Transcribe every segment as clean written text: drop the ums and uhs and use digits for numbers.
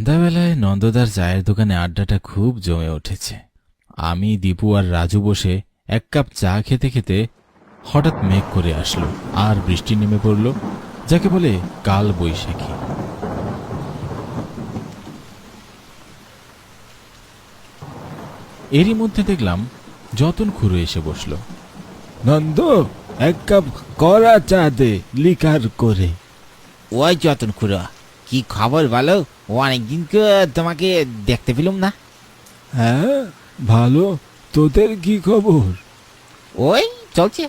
সন্ধ্যাবেলায় নন্দদার চায়ের দোকানে আড্ডাটা খুব জমে উঠেছে। আমি, দীপু আর রাজু বসে এক কাপ চা খেতে খেতে হঠাৎ মেঘ করে আসলো আর বৃষ্টি নেমে পড়ল, যাকে বলে কাল বৈশাখী। এরই মধ্যে দেখলাম যতন খুড়ো এসে বসলো। নন্দ, এক কাপ কড়া চা দে, লিকার করে। ওই যতন খুড়ো, কি খবর বলো? অনেকদিন তোমাকে দেখতে পেলাম না। হ্যাঁ ভালো, তোদের কি খবর? ওই চলছে।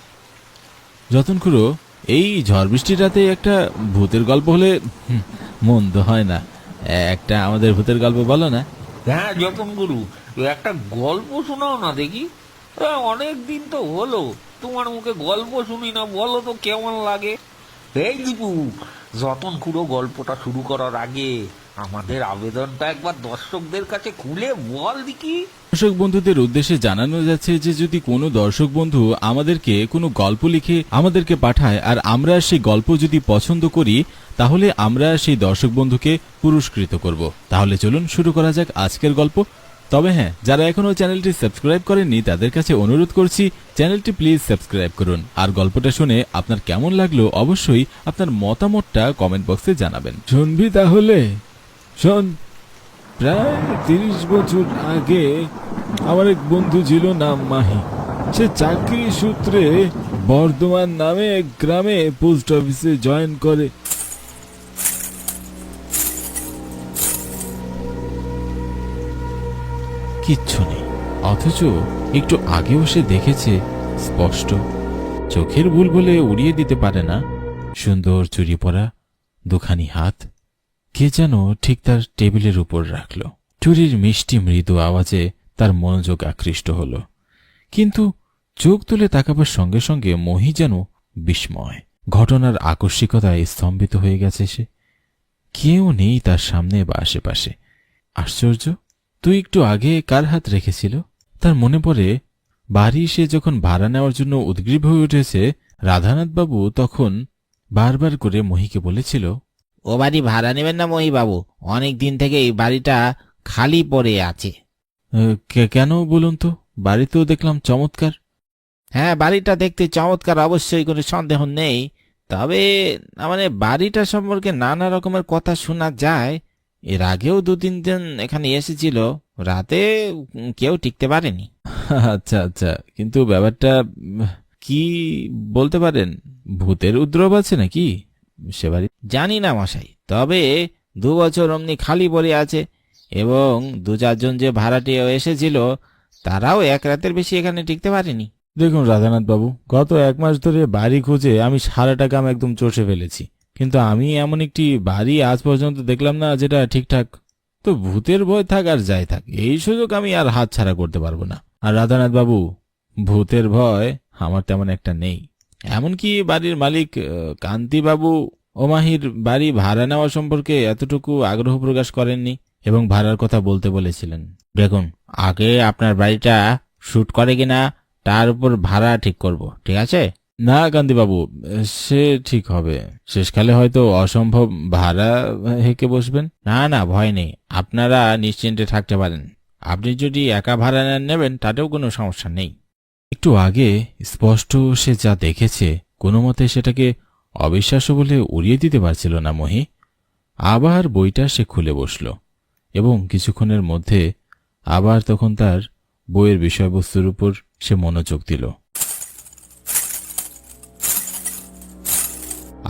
যতন খুড়ো, এই ঝড় বৃষ্টির রাতে একটা ভূতের গল্প হলে মন্দ হয় না। একটা আমাদের ভূতের গল্প বলো না। হ্যাঁ যতন গুরু, একটা গল্প শোনাও না দেখি। অনেক দিন তো হলো তোমার মুখে গল্প শুনি না, বলো তো কেমন লাগে। এই দীপু, যতন খুড়ো গল্পটা শুরু করার আগে আমাদের আবেদনটা একবার দর্শকদের কাছে খুলে বল দেখি। দর্শক বন্ধুদের উদ্দেশ্যে জানানো যাচ্ছে যে যদি কোনো দর্শক বন্ধু আমাদেরকে কোনো গল্প লিখে আমাদেরকে পাঠায় আর আমরা সেই গল্প যদি পছন্দ করি, তাহলে আমরা সেই দর্শক বন্ধুকে পুরস্কৃত করব। তাহলে চলুন শুরু করা যাক আজকের গল্প। তবে হ্যাঁ, যারা এখনো চ্যানেলটি সাবস্ক্রাইব করেননি তাদের কাছে অনুরোধ করছি, চ্যানেলটি প্লিজ সাবস্ক্রাইব করুন। আর গল্পটা শুনে আপনার কেমন লাগলো অবশ্যই আপনার মতামতটা কমেন্ট বক্সে জানাবেন। শুনবি তাহলে? শোন, প্রায় 30 বছর আগে আমার এক বন্ধু ছিল, নাম মাহি। সে চাকরি সূত্রে বর্ধমান নামে এক গ্রামে পোস্ট অফিসে জয়েন করে। কিচ্ছু নেই, অথচ একটু আগেও সে দেখেছে স্পষ্ট। চোখের ভুল বলে উড়িয়ে দিতে পারে না সুন্দর চুরি পরা দুখানি হাত কে যেন ঠিক তার টেবিলের উপর রাখল। চুরির মিষ্টি মৃদু আওয়াজে তার মনোযোগ আকৃষ্ট হল, কিন্তু চোখ তুলে তাকাবার সঙ্গে সঙ্গে মহি যেন বিস্ময়। ঘটনার আকস্মিকতায় স্তম্ভিত হয়ে গেছে সে। কেউ নেই তার সামনে বা আশেপাশে। আশ্চর্য, তুই একটু আগে কার হাত রেখেছিল? তার মনে পড়ে বাড়ি সে যখন ভাড়া নেওয়ার জন্য উদ্গ্রীব হয়ে উঠেছে, রাধানাথবাবু তখন বারবার করে মহিকে বলেছিল, ও বাড়ি ভাড়া নেবেন না মহি বাবু, অনেক দিন থেকে এই বাড়িটা খালি পড়ে আছে। কেন বলুন তো? বাড়ি তো দেখলাম চমৎকার। হ্যাঁ, বাড়িটা দেখতে চমৎকার, অবশ্যই কোনো সন্দেহ নেই। তবে মানে বাড়িটা সম্পর্কে নানা রকমের কথা শোনা যায়। এর আগেও 2-3 দিন এখানে এসেছিল, রাতে কেউ টিকতে পারেনি। আচ্ছা আচ্ছা, কিন্তু ব্যাপারটা কি বলতে পারেন? ভূতের উপদ্রব আছে নাকি সে বাড়ি? জানি না মশাই, তবে 2 বছর অমনি খালি পড়ে আছে, এবং 2-4 জন যে ভাড়াটিয়া এসেছিল তারাও এক রাতের বেশি এখানে টিকতে পারেনি। দেখুন রাধানাথ বাবু, গত 1 মাস ধরে বাড়ি খুঁজে আমি সারাটা কাম একদম চষে ফেলেছি, কিন্তু আমি এমন একটি বাড়ি আজ পর্যন্ত দেখলাম না যেটা ঠিকঠাক। তো ভূতের ভয় থাক আর যাই থাক, এই সুযোগ আমি আর হাত ছাড়া করতে পারবো না। আর রাধানাথ বাবু, ভূতের ভয় আমার তেমন একটা নেই। এমনকি বাড়ির মালিক কান্তিবাবু ওমাহির বাড়ি ভাড়া নেওয়া সম্পর্কে এতটুকু আগ্রহ প্রকাশ করেননি এবং ভাড়ার কথা বলতে বলেছিলেন। দেখুন, আগে আপনার বাড়িটা শুট করে কিনা তার উপর ভাড়া ঠিক করব, ঠিক আছে? না কান্তিবাবু, সে ঠিক হবে। শেষকালে হয়তো অসম্ভব ভাড়া হেঁকে বসবেন। না না, ভয় নেই, আপনারা নিশ্চিন্তে থাকতে পারেন। আপনি যদি একা ভাড়া নেবেন তাতেও কোনো সমস্যা নেই। একটু আগে স্পষ্ট সে যা দেখেছে কোনো মতে সেটাকে অবিশ্বাস্য বলে উড়িয়ে দিতে পারছিল না মহি। আবার বইটা সে খুলে বসল এবং কিছুক্ষণের মধ্যে আবার তখন তার বইয়ের বিষয়বস্তুর উপর সে মনোযোগ দিল।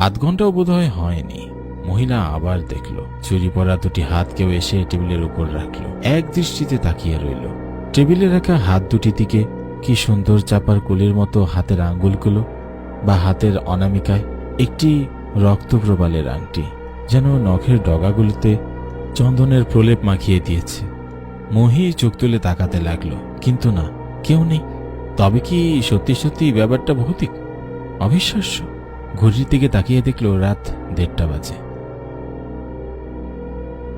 8 ঘন্টাও বোধহয় হয়নি, মহিলা আবার দেখল চুরি পরা 2টি হাত কেউ এসে টেবিলের উপর রাখল। এক দৃষ্টিতে তাকিয়ে রইল টেবিলে রাখা হাত দুটি দিকে। কি সুন্দর চাপার কুলির মতো হাতের আঙ্গুলগুলো, বা হাতের অনামিকায় একটি রক্তপ্রবালের আংটি, যেন নখের ডগাগুলোতে চন্দনের প্রলেপ মাখিয়ে দিয়েছে। মহি চোখ তুলে তাকাতে লাগলো, কিন্তু না, কেউ নেই। তবে কি সত্যি সত্যি ব্যাপারটা ভৌতিক? অবিশ্বাস্য। ঘড়ির দিকে তাকিয়ে দেখলো রাত 1:30 বাজে।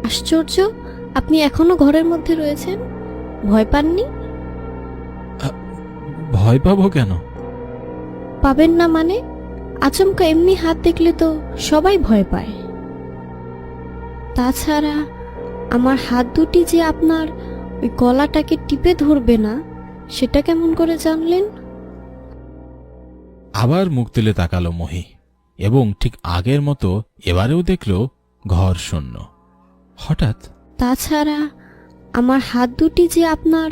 আশ্চর্য, আপনি এখনো ঘরের মধ্যে রয়েছেন, ভয় পাননি? ভয় পাবো কেন? পাবেন না মানে? আচমকা এমনি হাত দেখলে তো সবাই ভয় পায়। তাছাড়া আমার হাত দুটি যে আপনার ওই গলাটাকে টিপে ধরবে না, সেটা কেমন করে জানলেন? আবার মুখ তুলে তাকালো মহি এবং ঠিক আগের মতো এবারেও দেখল ঘর শূন্য। হঠাৎ তাছাড়া আমার হাত দুটি যে আপনার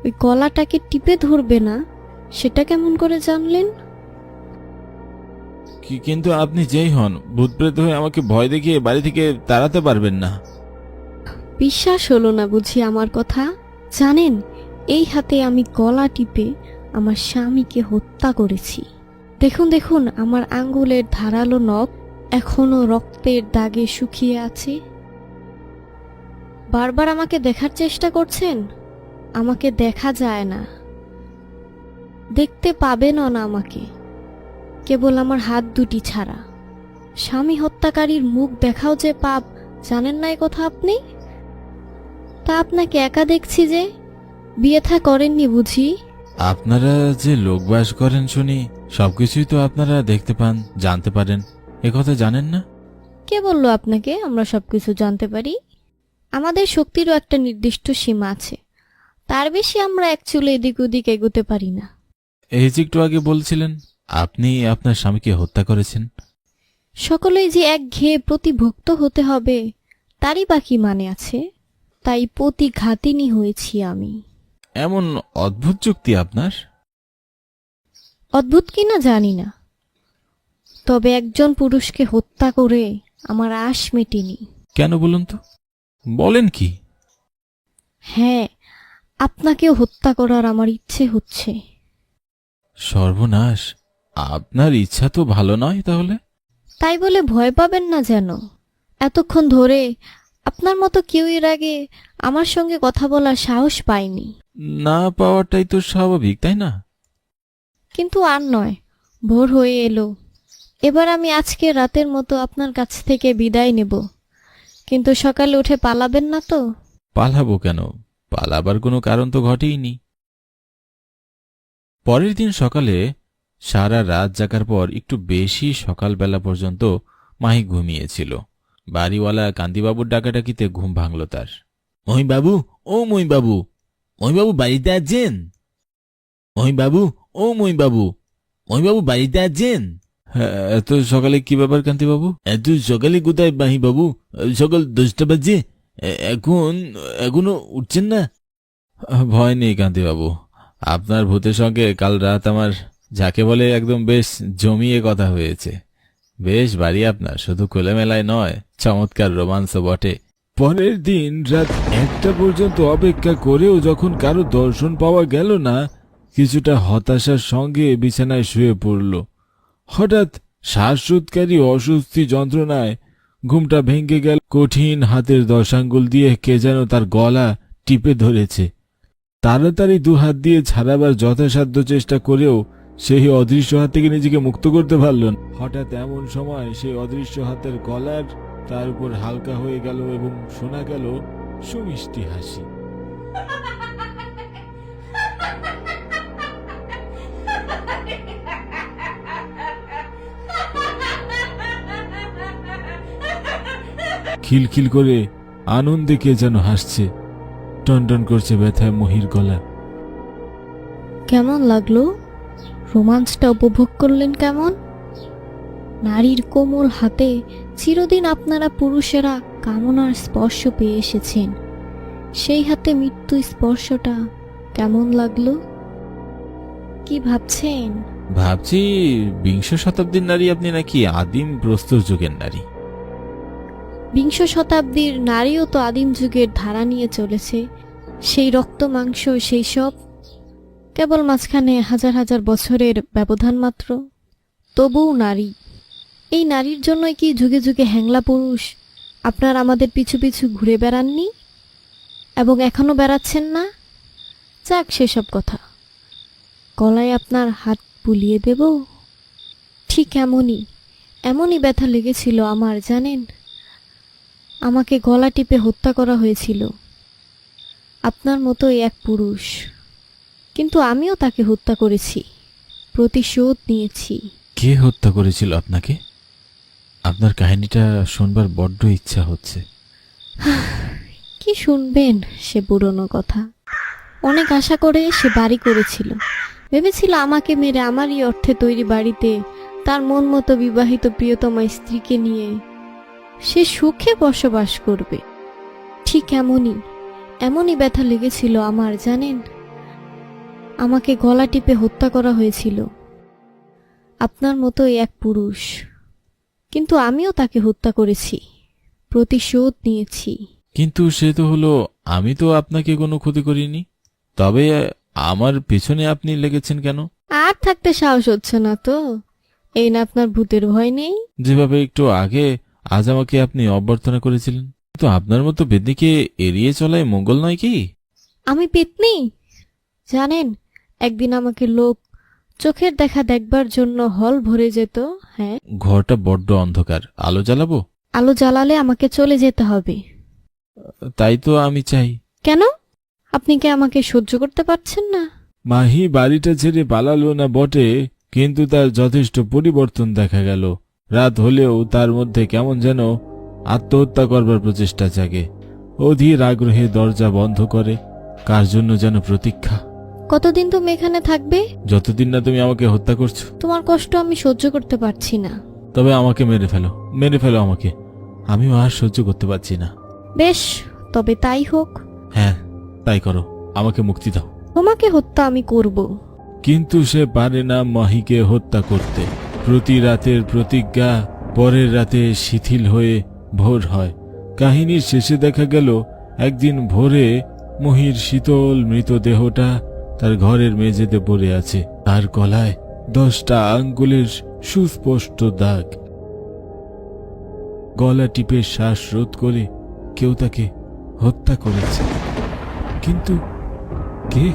ওই গলাটাকে টিপে ধরবে না, সেটা কেমন করে জানলেন? কিন্তু আপনি যেই হন, ভূতপ্রেত হয়ে আমাকে ভয় দেখিয়ে বাড়ি থেকে তাড়াতে পারবেন না। বিশ্বাস হলো না বুঝি আমার কথা? জানেন, এই হাতে আমি গলা টিপে আমার স্বামীকে হত্যা করেছি। দেখুন দেখুন, আমার আঙ্গুলের ধারালো নখ এখনো রক্তের দাগে শুকিয়ে আছে। বারবার আমাকে দেখার চেষ্টা করছেন। আমাকে দেখা যায় না, দেখতে পাবেনও না আমাকে, কেবল আমার হাত দুটি ছাড়া। স্বামী হত্যাকারীর মুখ দেখাও যে পাপ, জানেন না এ কথা আপনি? তা আপনাকে একা দেখছি যে, বিয়ে থা করেননি বুঝি? আপনারা যে লোকবাস করেন শুনি, সবকিছুই তো আপনারা দেখতে পান, জানতে পারেন, একথা জানেন না? কে বললো আপনাকে আমরা সবকিছু জানতে পারি? আমাদের শক্তিরও একটা নির্দিষ্ট সীমা আছে, তার বেশি আমরা এক চুলে এদিক ওদিক এগোতে পারি না। এই যে একটু আগে বলছিলেন আপনি আপনার স্বামীকে হত্যা করেছেন। সকলেই যে এক ঘেয়ে প্রতিভক্ত হতে হবে তারই বাকি মানে আছে, তাই প্রতিঘাতিনী হয়েছি আমি। এমন অদ্ভুত যুক্তি আপনার। অদ্ভুত কিনা জানি না, তবে একজন পুরুষকে হত্যা করে আমার আশ মেটেনি। কেন বলুন তো, বলেন কি? হ্যাঁ, আপনাকেও হত্যা করার আমার ইচ্ছে হচ্ছে। সর্বনাশ, আপনার ইচ্ছা তো ভালো নয় তাহলে। তাই বলে ভয় পাবেন না যেন। এতক্ষণ ধরে আপনার মতো কেউ এর আগে আমার সঙ্গে কথা বলার সাহস পায়নি। না পাওয়াটাই তো স্বাভাবিক, তাই না? কিন্তু আর নয়, ভোর হয়ে এলো। এবার আমি আজকে রাতের মতো আপনার কাছ থেকে বিদায় নেব, কিন্তু সকালে উঠে পালাবেন না তো? পালাবো কেন? পালাবার কোনো কারণ তো ঘটেইনি। পরের দিন সকালে সারা রাত জাগার পর একটু বেশি সকালবেলা পর্যন্ত মাহি ঘুমিয়েছিল। বাড়িওয়ালা কান্তিবাবুর ডাকাডাকিতে ঘুম ভাঙল তার। মহিবাবু, ও মহিবাবু, মহিবাবু বাড়িতে আছেন? মহিবাবু, ও মহিবাবু, মহিবাবু বাড়িতে আছেন? হ্যাঁ, এত সকালে কি ব্যাপার কান্তিবাবু? এত সকালে কোথায় বাবু? সকাল 10টা বাজে, এখনো উঠছেন না? ভয় নেই কান্তিবাবু, আপনার ভূতের সঙ্গে কাল রাত আমার যাকে বলে একদম বেশ জমিয়ে কথা হয়েছে। বেশ বাড়ি আপনার, শুধু খোলামেলায় নয়, চমৎকার রোমান্স বটে। পরের দিন রাত 1টা পর্যন্ত অপেক্ষা করেও যখন কারো দর্শন পাওয়া গেল না, কিছুটা হতাশার সঙ্গে বিছানায় শুয়ে পড়ল। হঠাৎ শ্বাসরোধকারী অস্বস্তি যন্ত্রণায় ঘুমটা ভেঙে গেল। কঠিন হাতের 10 আঙ্গুল দিয়ে কে যেন তার গলা টিপে ধরেছে। তাড়াতাড়ি 2 হাত দিয়ে ছাড়াবার যথাসাধ্য চেষ্টা করেও সেই অদৃশ্য হাত থেকে নিজেকে মুক্ত করতে পারল না। হঠাৎ এমন সময় সেই অদৃশ্য হাতের গলার তার উপর হালকা হয়ে গেল এবং শোনা গেল সুমিষ্টি হাসি। খিলখিল করে আনন্দে কে যেন হাসছে, টনটন করছে ব্যথায় মহির গলা। কেমন লাগলো? রোমান্সটা উপভোগ করলেন কেমন? নারীর কোমল হাতে চিরদিন আপনারা পুরুষেরা কামনার স্পর্শ পেয়ে এসেছেন, সেই হাতে মৃত্যু স্পর্শটা কেমন লাগলো? কি ভাবছেন? ভাবছি 20 শতাব্দীর নারী আপনি নাকি আদিম প্রস্তর যুগের নারী। 20 শতাব্দীর নারীও তো আদিম যুগের ধারা নিয়ে চলেছে, সেই রক্ত মাংস, সেই সব। কেবল মাঝখানে হাজার হাজার বছরের ব্যবধান মাত্র। তবুও নারী। এই নারীর জন্যই কি যুগে যুগে হ্যাংলা পুরুষ আপনার আমাদের পিছু পিছু ঘুরে বেড়াননি এবং এখনো বেড়াচ্ছেন না? যাক সেসব কথা, গলায় আপনার হাত বুলিয়ে দেব। ঠিক এমনই ব্যথা লেগেছিল আমার, জানেন। আমাকে গলা টিপে হত্যা করা হয়েছিল আপনার মতোই এক পুরুষ, কিন্তু আমিও তাকে হত্যা করেছি, প্রতিশোধ নিয়েছি। কে হত্যা করেছিল আপনাকে? আপনার কাহিনীটা শুনবার বড্ড ইচ্ছা হচ্ছে। শুনবেন সে পুরনো কথা? অনেক আশা করে সে বাড়ি করেছিল, ভেবেছিল আমাকে মেরে আমারই অর্থে তৈরি বাড়িতে তার মন মতো বিবাহিত প্রিয়তমা স্ত্রীকে নিয়ে সে সুখে বসবাস করবে। ঠিক এমনই ব্যথা লেগেছিল আমার, জানেন। আমাকে গলা টিপে হত্যা করা হয়েছিল আপনার মতোই এক পুরুষ, কিন্তু আমিও তাকে হত্যা করেছি, প্রতিশোধ নিয়েছি। কিন্তু সে তো হলো, আমি তো আপনাকে কোনো ক্ষতি করিনি। তবে আমার পেছনে আপনি লেগেছেন কেন? আর থাকতে সাহস হচ্ছে না তো? এই না আপনার ভূতের ভয় নেই? যেভাবে একটু আগে আজ আমাকে আপনি অভ্যর্থনা করেছিলেন, তো আপনার মতো বেদিকে এড়িয়ে চলাই মঙ্গল নয় কি? আমি পেতনি? জানেন, একদিন আমাকে লোক চোখের দেখা দেখবার জন্য হল ভরে যেত। হ্যাঁ, ঘরটা বড্ড অন্ধকার, আলো জ্বালাবো? আলো জ্বালালে আমাকে চলে যেতে হবে। তাই তো আমি চাই। কেন? আপনি কি আমাকে সহ্য করতে পারছেন না? মাহি বাড়িটা ছেড়ে পালালো না বটে, কিন্তু তার যথেষ্ট পরিবর্তন দেখা গেল। রাত হলেও তার মধ্যে কেমন যেন আত্মহত্যা করবার প্রচেষ্টা জাগে। অধীর আগ্রহে দরজা বন্ধ করে, কার জন্য যেন প্রতীক্ষা। কতদিন তুমি এখানে থাকবে? যতদিন না তুমি আমাকে হত্যা করছো। তোমার কষ্ট আমি সহ্য করতে পারছি না। তবে আমাকে মেরে ফেলো আমাকে, আমিও আর সহ্য করতে পারছি না। বেশ, তবে তাই হোক। হ্যাঁ, তাই করো, আমাকে মুক্তি দাও। তোমাকে হত্যা আমি করব। কিন্তু সে পারে না মাহিকে হত্যা করতে। প্রতি রাতের প্রতিজ্ঞা পরের রাতে শিথিল হয়ে ভোর হয়। কাহিনীর শেষে দেখা গেল একদিন ভোরে মহির শীতল মৃতদেহটা তার ঘরের মেঝেতে পড়ে আছে। তার গলায় 10টা আঙ্গুলের সুস্পষ্ট দাগ। গলা টিপে শ্বাস রোধ করে কেউ তাকে হত্যা করেছে। কিন্তু কে?